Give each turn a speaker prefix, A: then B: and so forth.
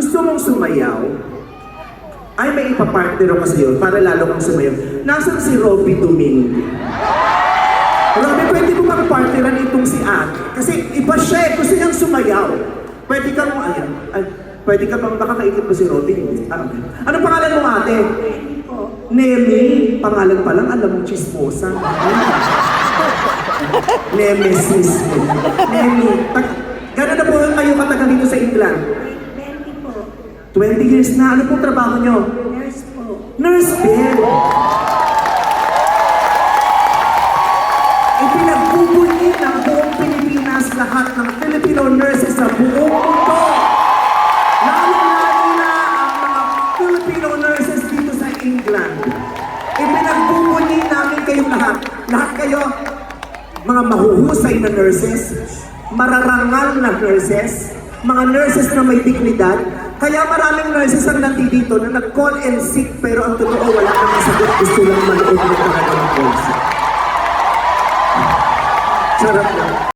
A: gusto mong sumayaw, ay may ipapartner ako sa'yo para lalo kang sumayaw. Nasaan si Robby Domingue? Robby, pwede mo bang partneran itong si Ate? Kasi iba siya eh, gusto niyang sumayaw. Pwede ka mo, ayan, pwede ka bang makakaikot mo si Robby? Ano pangalan mo, Ate? Nemi, pangalan pa lang, alam mo, chismosa. Nemesis. Nemi, gano'n na po kayo katagal dito sa England?
B: 20 po.
A: 20 years na. Ano pong trabaho nyo?
B: Nurse po.
A: Nurse din. Ipinagbubunyi ng buong Pilipinas lahat ng Filipino nurses sa buong mundo. Lalo-lalo na ang mga Filipino nurses dito sa England. Ipinagbubunyi namin kayong lahat. Lahat kayo, mga mahuhusay na nurses, mararangal na nurses, mga nurses na may dignidad. Kaya maraming nurses ang nandito na nag-call and sick pero ang totoo wala kang sagot, gusto lang manood ng talaga ng call sick. Sarap na.